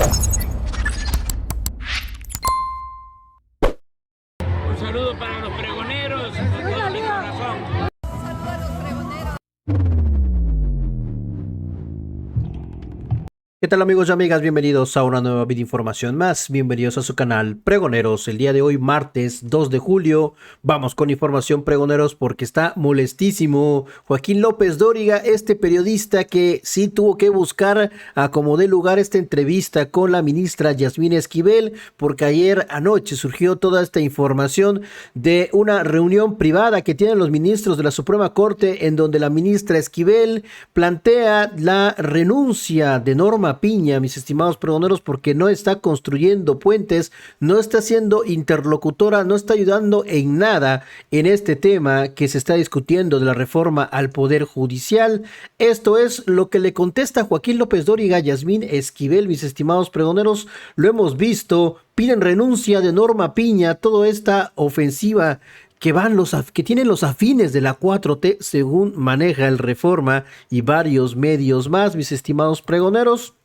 Un saludo para los pregoneros, con todo mi corazón. ¿Qué tal amigos y amigas? Bienvenidos a una nueva videoinformación más, bienvenidos a su canal Pregoneros. El día de hoy, martes 2 de julio, vamos con información pregoneros porque está molestísimo Joaquín López Dóriga, este periodista que sí tuvo que buscar a como dé lugar esta entrevista con la ministra Yasmín Esquivel, porque ayer anoche surgió toda esta información de una reunión privada que tienen los ministros de la Suprema Corte, en donde la ministra Esquivel plantea la renuncia de Norma Piña, mis estimados pregoneros, porque no está construyendo puentes, no está siendo interlocutora, no está ayudando en nada en este tema que se está discutiendo de la reforma al Poder Judicial. Esto es lo que le contesta Joaquín López Dóriga a Yasmín Esquivel, mis estimados pregoneros. Lo hemos visto, piden renuncia de Norma Piña, toda esta ofensiva que tienen los afines de la 4T, según maneja el Reforma y varios medios más, mis estimados pregoneros.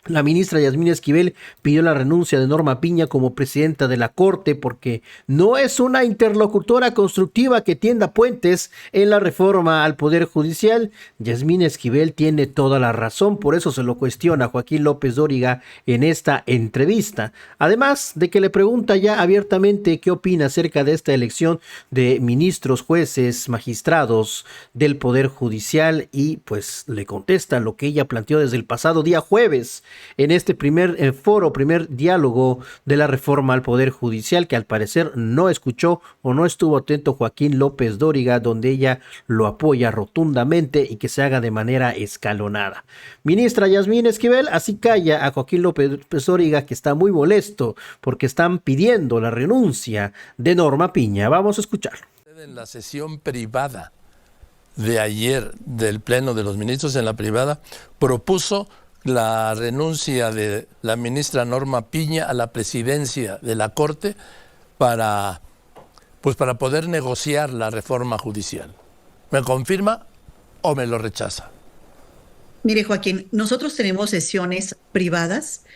La ministra Yasmín Esquivel pidió la renuncia de Norma Piña como presidenta de la Corte porque no es una interlocutora constructiva que tienda puentes en la reforma al Poder Judicial. Yasmín Esquivel tiene toda la razón, por eso se lo cuestiona Joaquín López Dóriga en esta entrevista. Además de que le pregunta ya abiertamente qué opina acerca de esta elección de ministros, jueces, magistrados del Poder Judicial y pues le contesta lo que ella planteó desde el pasado día jueves en este primer primer diálogo de la reforma al Poder Judicial, que al parecer no escuchó o no estuvo atento Joaquín López Dóriga, donde ella lo apoya rotundamente y que se haga de manera escalonada. Ministra Yasmín Esquivel así calla a Joaquín López Dóriga, que está muy molesto porque están pidiendo la renuncia de Norma Piña. Vamos a escucharlo. En la sesión privada de ayer del Pleno de los Ministros, en la privada, propuso la renuncia de la ministra Norma Piña a la presidencia de la Corte para poder negociar la reforma judicial. ¿Me confirma o me lo rechaza? Mire, Joaquín, nosotros tenemos sesiones privadas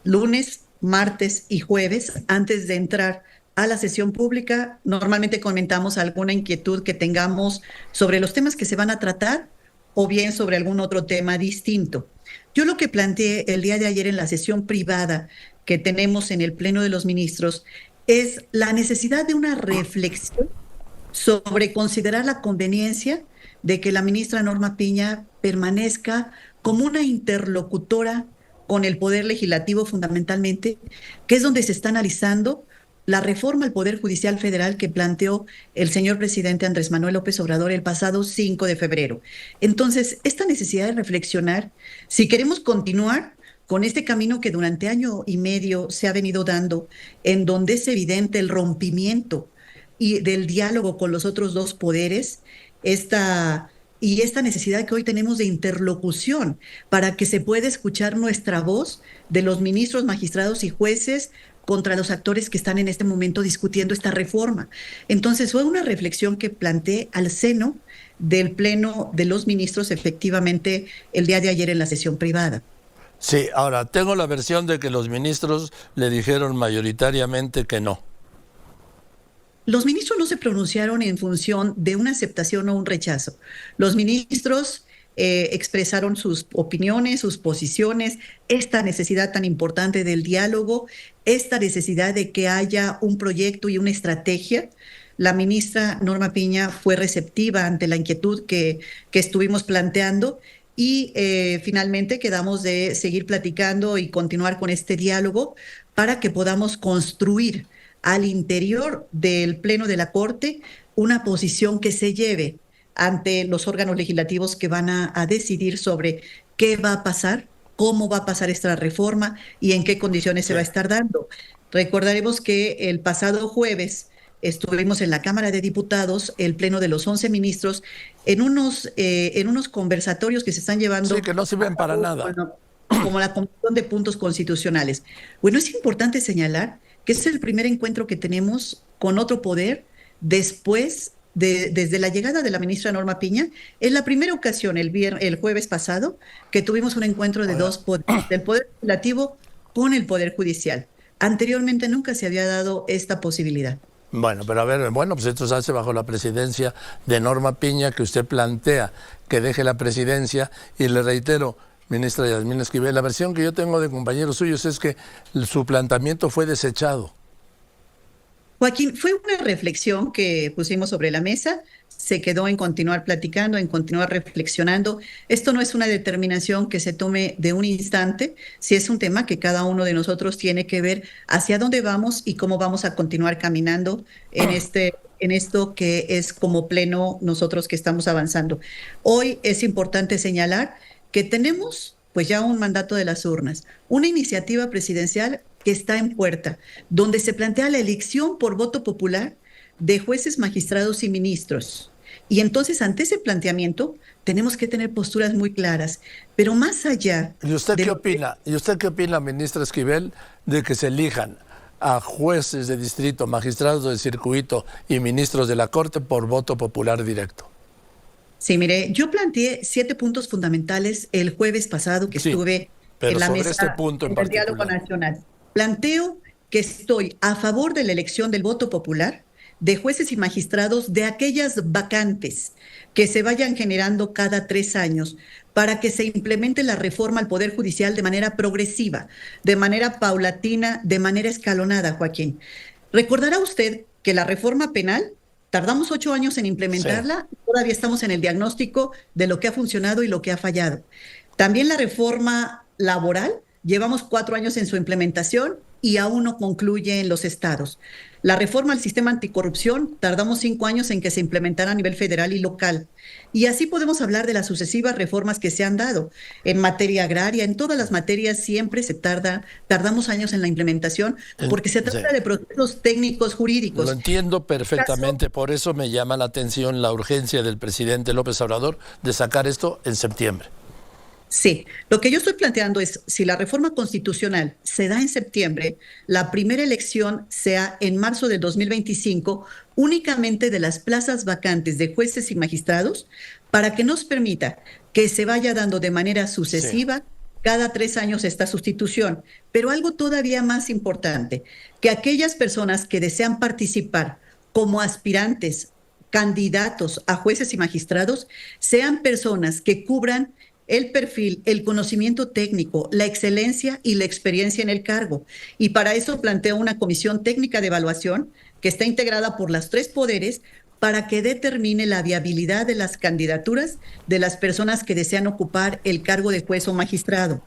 lunes, martes y jueves. Antes de entrar a la sesión pública, normalmente comentamos alguna inquietud que tengamos sobre los temas que se van a tratar o bien sobre algún otro tema distinto. Yo lo que planteé el día de ayer en la sesión privada que tenemos en el Pleno de los Ministros es la necesidad de una reflexión sobre considerar la conveniencia de que la ministra Norma Piña permanezca como una interlocutora con el Poder Legislativo fundamentalmente, que es donde se está analizando la reforma al Poder Judicial Federal que planteó el señor presidente Andrés Manuel López Obrador el pasado 5 de febrero. Entonces, esta necesidad de reflexionar, si queremos continuar con este camino que durante año y medio se ha venido dando, en donde es evidente el rompimiento y del diálogo con los otros dos poderes, esta necesidad que hoy tenemos de interlocución para que se pueda escuchar nuestra voz de los ministros, magistrados y jueces contra los actores que están en este momento discutiendo esta reforma. Entonces fue una reflexión que planteé al seno del Pleno de los Ministros efectivamente el día de ayer en la sesión privada. Sí, ahora tengo la versión de que los ministros le dijeron mayoritariamente que no. Los ministros no se pronunciaron en función de una aceptación o un rechazo. Los ministros expresaron sus opiniones, sus posiciones, esta necesidad tan importante del diálogo, esta necesidad de que haya un proyecto y una estrategia. La ministra Norma Piña fue receptiva ante la inquietud que estuvimos planteando y finalmente quedamos de seguir platicando y continuar con este diálogo para que podamos construir al interior del Pleno de la Corte una posición que se lleve ante los órganos legislativos que van a decidir sobre qué va a pasar, cómo va a pasar esta reforma y en qué condiciones se va a estar dando. Recordaremos que el pasado jueves estuvimos en la Cámara de Diputados, el Pleno de los 11 ministros, en unos conversatorios que se están llevando. Sí, que no sirven para nada. Bueno, como la Comisión de Puntos Constitucionales. Bueno, es importante señalar que es el primer encuentro que tenemos con otro poder después desde la llegada de la ministra Norma Piña. Es la primera ocasión el jueves pasado que tuvimos un encuentro de dos poderes, del Poder Legislativo con el Poder Judicial. Anteriormente nunca se había dado esta posibilidad. Bueno, pero a ver, bueno, pues esto se hace bajo la presidencia de Norma Piña, que usted plantea que deje la presidencia, y le reitero, ministra Yasmín Esquivel, la versión que yo tengo de compañeros suyos es que su planteamiento fue desechado. Joaquín, fue una reflexión que pusimos sobre la mesa, se quedó en continuar platicando, en continuar reflexionando. Esto no es una determinación que se tome de un instante, sí es un tema que cada uno de nosotros tiene que ver hacia dónde vamos y cómo vamos a continuar caminando en esto que es como pleno nosotros que estamos avanzando. Hoy es importante señalar que tenemos pues ya un mandato de las urnas, una iniciativa presidencial que está en puerta, donde se plantea la elección por voto popular de jueces, magistrados y ministros. Y entonces, ante ese planteamiento, tenemos que tener posturas muy claras. Pero más allá... ¿Y usted qué opina? ¿Y usted qué opina, ministra Esquivel, de que se elijan a jueces de distrito, magistrados de circuito y ministros de la Corte por voto popular directo? Sí, mire, yo planteé 7 puntos fundamentales el jueves pasado que estuve en la mesa este punto en del diálogo nacional. Planteo que estoy a favor de la elección del voto popular de jueces y magistrados de aquellas vacantes que se vayan generando cada 3 años para que se implemente la reforma al Poder Judicial de manera progresiva, de manera paulatina, de manera escalonada, Joaquín. Recordará usted que la reforma penal tardamos 8 años en implementarla, todavía estamos en el diagnóstico de lo que ha funcionado y lo que ha fallado. También la reforma laboral, llevamos 4 años en su implementación y aún no concluye en los estados. La reforma al sistema anticorrupción, tardamos 5 años en que se implementara a nivel federal y local. Y así podemos hablar de las sucesivas reformas que se han dado. En materia agraria, en todas las materias siempre tardamos años en la implementación porque se trata de procesos técnicos jurídicos. Lo entiendo perfectamente, por eso me llama la atención la urgencia del presidente López Obrador de sacar esto en septiembre. Sí, lo que yo estoy planteando es, si la reforma constitucional se da en septiembre, la primera elección sea en marzo de 2025, únicamente de las plazas vacantes de jueces y magistrados, para que nos permita que se vaya dando de manera sucesiva cada 3 años esta sustitución. Pero algo todavía más importante, que aquellas personas que desean participar como aspirantes, candidatos a jueces y magistrados, sean personas que cubran el perfil, el conocimiento técnico, la excelencia y la experiencia en el cargo. Y para eso planteo una comisión técnica de evaluación que está integrada por los 3 poderes para que determine la viabilidad de las candidaturas de las personas que desean ocupar el cargo de juez o magistrado.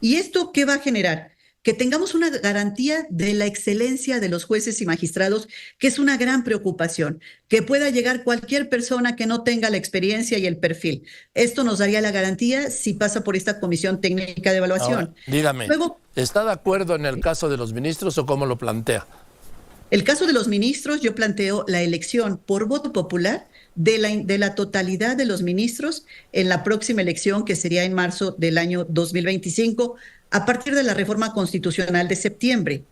¿Y esto qué va a generar? Que tengamos una garantía de la excelencia de los jueces y magistrados, que es una gran preocupación, que pueda llegar cualquier persona que no tenga la experiencia y el perfil. Esto nos daría la garantía si pasa por esta comisión técnica de evaluación. Ahora, dígame, luego, ¿está de acuerdo en el caso de los ministros o cómo lo plantea? El caso de los ministros, yo planteo la elección por voto popular de la totalidad de los ministros en la próxima elección, que sería en marzo del año 2025, a partir de la reforma constitucional de septiembre.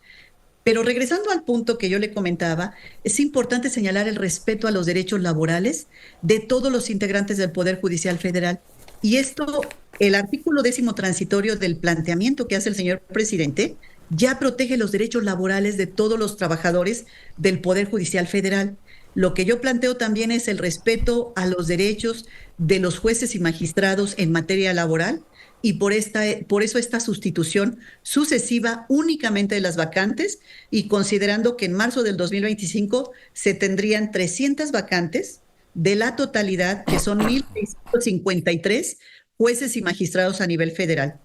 Pero regresando al punto que yo le comentaba, es importante señalar el respeto a los derechos laborales de todos los integrantes del Poder Judicial Federal. Y esto, el artículo 10º transitorio del planteamiento que hace el señor presidente, ya protege los derechos laborales de todos los trabajadores del Poder Judicial Federal. Lo que yo planteo también es el respeto a los derechos de los jueces y magistrados en materia laboral, y por eso esta sustitución sucesiva únicamente de las vacantes, y considerando que en marzo del 2025 se tendrían 300 vacantes de la totalidad, que son 1,653 jueces y magistrados a nivel federal.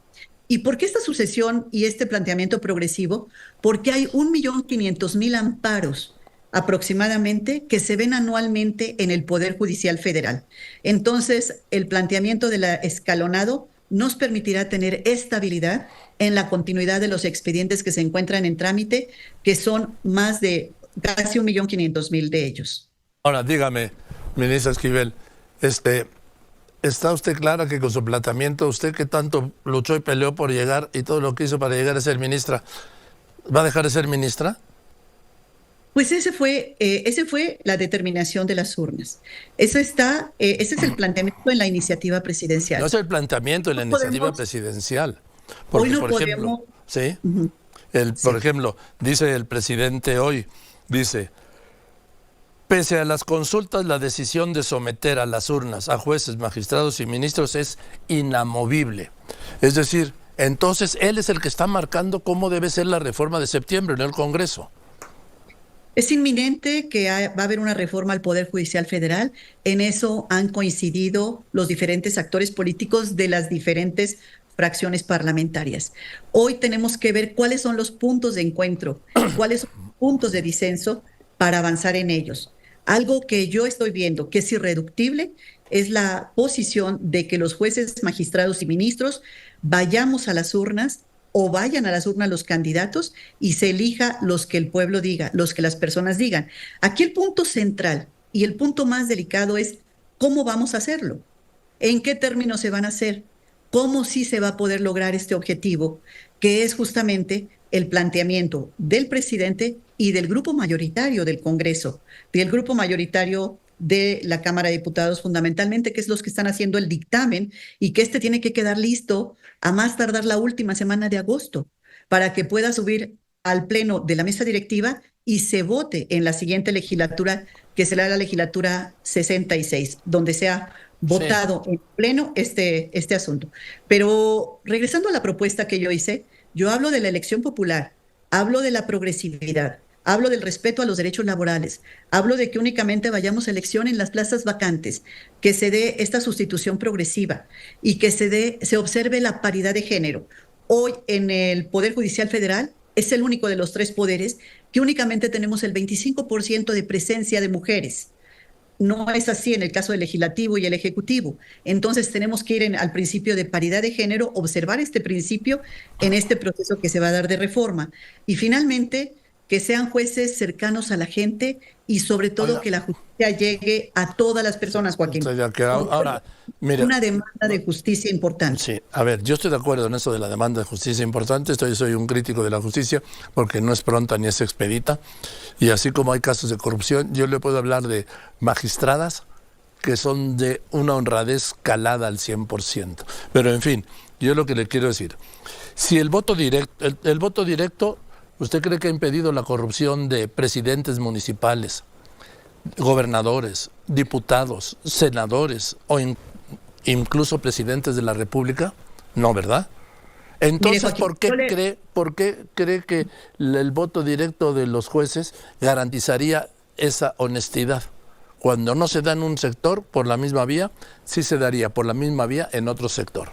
¿Y por qué esta sucesión y este planteamiento progresivo? Porque hay 1,500,000 amparos aproximadamente que se ven anualmente en el Poder Judicial Federal. Entonces, el planteamiento de la escalonado nos permitirá tener estabilidad en la continuidad de los expedientes que se encuentran en trámite, que son más de casi 1,500,000 de ellos. Ahora, dígame, ministra Esquivel, ¿está usted clara que con su planteamiento, usted que tanto luchó y peleó por llegar y todo lo que hizo para llegar a ser ministra, va a dejar de ser ministra? Pues ese fue la determinación de las urnas. Ese es el planteamiento en la iniciativa presidencial. No es el planteamiento en la iniciativa presidencial. Porque, hoy no por ejemplo, ¿sí? Ujú. Por ejemplo, dice el presidente hoy, dice, pese a las consultas, la decisión de someter a las urnas a jueces, magistrados y ministros es inamovible. Es decir, entonces él es el que está marcando cómo debe ser la reforma de septiembre en el Congreso. Es inminente que va a haber una reforma al Poder Judicial Federal. En eso han coincidido los diferentes actores políticos de las diferentes fracciones parlamentarias. Hoy tenemos que ver cuáles son los puntos de encuentro, cuáles son los puntos de disenso para avanzar en ellos. Algo que yo estoy viendo que es irreductible es la posición de que los jueces, magistrados y ministros vayamos a las urnas o vayan a las urnas los candidatos y se elija los que el pueblo diga, los que las personas digan. Aquí el punto central y el punto más delicado es cómo vamos a hacerlo, en qué términos se van a hacer, cómo sí se va a poder lograr este objetivo, que es justamente el planteamiento del presidente y del grupo mayoritario del Congreso, del grupo mayoritario de la Cámara de Diputados fundamentalmente, que es los que están haciendo el dictamen y que este tiene que quedar listo a más tardar la última semana de agosto para que pueda subir al pleno de la mesa directiva y se vote en la siguiente legislatura, que será la legislatura 66, donde sea votado en pleno este asunto. Pero regresando a la propuesta que yo hice, yo hablo de la elección popular, hablo de la progresividad, hablo del respeto a los derechos laborales, hablo de que únicamente vayamos a elección en las plazas vacantes, que se dé esta sustitución progresiva y que se observe la paridad de género. Hoy en el Poder Judicial Federal es el único de los tres poderes que únicamente tenemos el 25% de presencia de mujeres. No es así en el caso del legislativo y el ejecutivo. Entonces tenemos que ir al principio de paridad de género, observar este principio en este proceso que se va a dar de reforma. Y finalmente, que sean jueces cercanos a la gente y sobre todo que la justicia llegue a todas las personas, Joaquín. Ahora, mire, una demanda de justicia importante. Sí, a ver, yo estoy de acuerdo en eso de la demanda de justicia importante. Soy un crítico de la justicia porque no es pronta ni es expedita. Y así como hay casos de corrupción, yo le puedo hablar de magistradas que son de una honradez calada al 100%. Pero en fin, yo lo que le quiero decir, si el voto directo, ¿usted cree que ha impedido la corrupción de presidentes municipales, gobernadores, diputados, senadores o incluso presidentes de la República? No, ¿verdad? Entonces, Mire, Joaquín, ¿por qué cree que el voto directo de los jueces garantizaría esa honestidad? Cuando no se da en un sector por la misma vía, sí se daría por la misma vía en otro sector.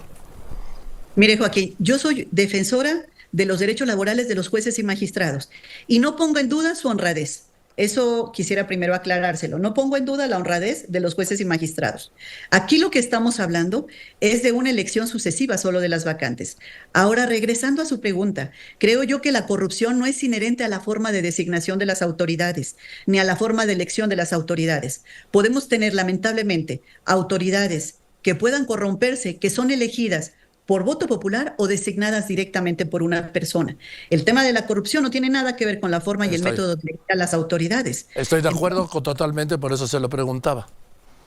Mire, Joaquín, yo soy defensora de los derechos laborales de los jueces y magistrados y no pongo en duda su honradez. Eso quisiera primero aclarárselo. No pongo en duda la honradez de los jueces y magistrados. Aquí lo que estamos hablando es de una elección sucesiva solo de las vacantes. Ahora, regresando a su pregunta, creo yo que la corrupción no es inherente a la forma de designación de las autoridades, ni a la forma de elección de las autoridades. Podemos tener, lamentablemente, autoridades que puedan corromperse, que son elegidas por voto popular o designadas directamente por una persona. El tema de la corrupción no tiene nada que ver con la forma y el método de elegir a las autoridades. Estoy de acuerdo totalmente, por eso se lo preguntaba.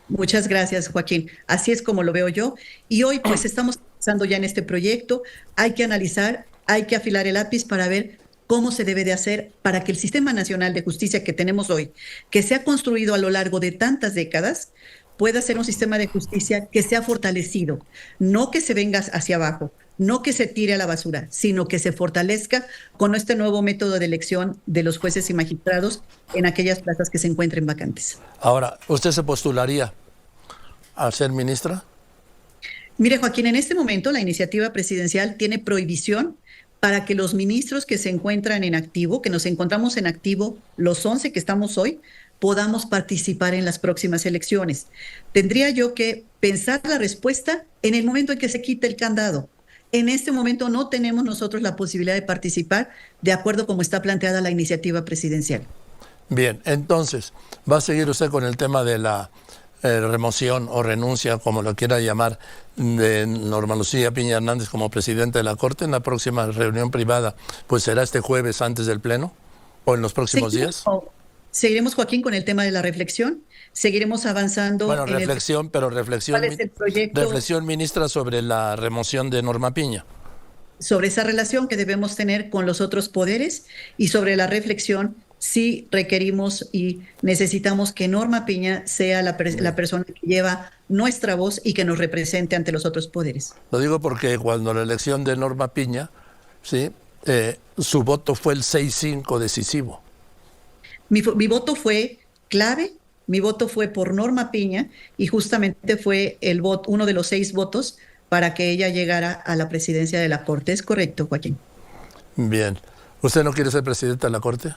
Muchas gracias, Joaquín. Así es como lo veo yo. Y hoy pues estamos pensando ya en este proyecto. Hay que analizar, hay que afilar el lápiz para ver cómo se debe de hacer para que el Sistema Nacional de Justicia que tenemos hoy, que se ha construido a lo largo de tantas décadas, pueda ser un sistema de justicia que sea fortalecido, no que se venga hacia abajo, no que se tire a la basura, sino que se fortalezca con este nuevo método de elección de los jueces y magistrados en aquellas plazas que se encuentren vacantes. Ahora, ¿usted se postularía a ser ministra? Mire, Joaquín, en este momento la iniciativa presidencial tiene prohibición para que los ministros que se encuentran en activo, que nos encontramos en activo, los 11 que estamos hoy, podamos participar en las próximas elecciones. Tendría yo que pensar la respuesta en el momento en que se quite el candado. En este momento no tenemos nosotros la posibilidad de participar de acuerdo como está planteada la iniciativa presidencial. Bien, entonces, ¿va a seguir usted con el tema de la remoción o renuncia, como lo quiera llamar, de Norma Lucía Piña Hernández como presidenta de la Corte en la próxima reunión privada? Pues será este jueves antes del Pleno o en los próximos días. Seguiremos, Joaquín, con el tema de la reflexión. Seguiremos avanzando. Bueno, reflexión, pero reflexión, ¿cuál es el proyecto? Reflexión, ministra, sobre la remoción de Norma Piña. sobre esa relación que debemos tener con los otros poderes y sobre la reflexión si requerimos y necesitamos que Norma Piña sea la persona que lleva nuestra voz y que nos represente ante los otros poderes. Lo digo porque cuando la elección de Norma Piña, ¿sí? Su voto fue el 6-5 decisivo. Mi voto fue clave, mi voto fue por Norma Piña y justamente fue uno de los 6 votos para que ella llegara a la presidencia de la Corte. ¿Es correcto, Joaquín? Bien. ¿Usted no quiere ser presidenta de la Corte?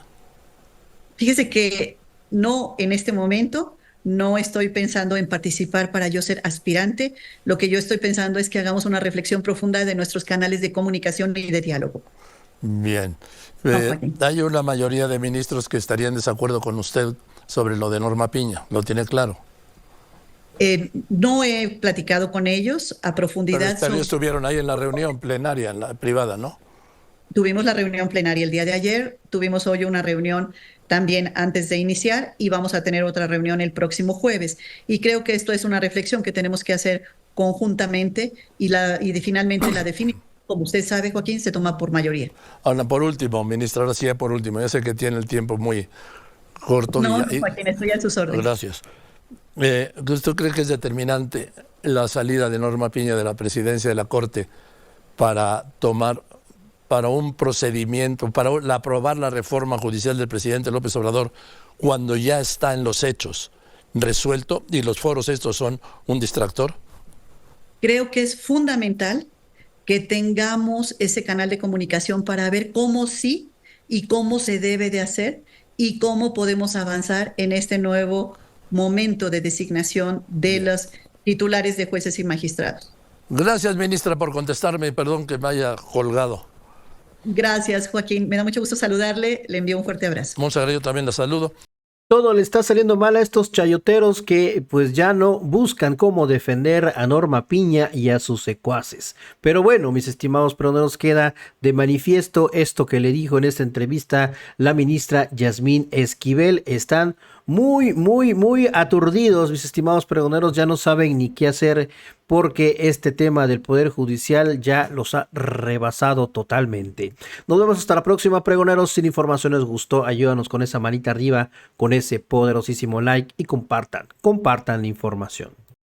Fíjese que no, en este momento no estoy pensando en participar para yo ser aspirante. Lo que yo estoy pensando es que hagamos una reflexión profunda de nuestros canales de comunicación y de diálogo. Bien. No, Joaquín. Hay una mayoría de ministros que estarían en desacuerdo con usted sobre lo de Norma Piña. ¿Lo tiene claro? No he platicado con ellos a profundidad. Pero estuvieron ahí en la reunión plenaria, en la privada, ¿no? Tuvimos la reunión plenaria el día de ayer, tuvimos hoy una reunión también antes de iniciar y vamos a tener otra reunión el próximo jueves. Y creo que esto es una reflexión que tenemos que hacer conjuntamente y finalmente la definición, como usted sabe, Joaquín, se toma por mayoría. Ahora, por último, ministra, ahora sí, por último, ya sé que tiene el tiempo muy corto. No, Joaquín, estoy a sus órdenes. Gracias. ¿Usted cree que es determinante la salida de Norma Piña de la presidencia de la Corte para un procedimiento, para aprobar la reforma judicial del presidente López Obrador cuando ya está en los hechos resuelto y los foros estos son un distractor? Creo que es fundamental que tengamos ese canal de comunicación para ver cómo sí y cómo se debe de hacer y cómo podemos avanzar en este nuevo momento de designación de los titulares de jueces y magistrados. Gracias, ministra, por contestarme. Perdón que me haya colgado. Gracias, Joaquín. Me da mucho gusto saludarle. Le envío un fuerte abrazo. Monserrat, yo también la saludo. Todo le está saliendo mal a estos chayoteros que pues ya no buscan cómo defender a Norma Piña y a sus secuaces. Pero bueno, mis estimados, pero nos queda de manifiesto esto que le dijo en esta entrevista la ministra Yasmín Esquivel. Están muy aturdidos, mis estimados pregoneros, ya no saben ni qué hacer porque este tema del Poder Judicial ya los ha rebasado totalmente. Nos vemos hasta la próxima, pregoneros. Si la información les gustó, ayúdanos con esa manita arriba, con ese poderosísimo like y compartan la información.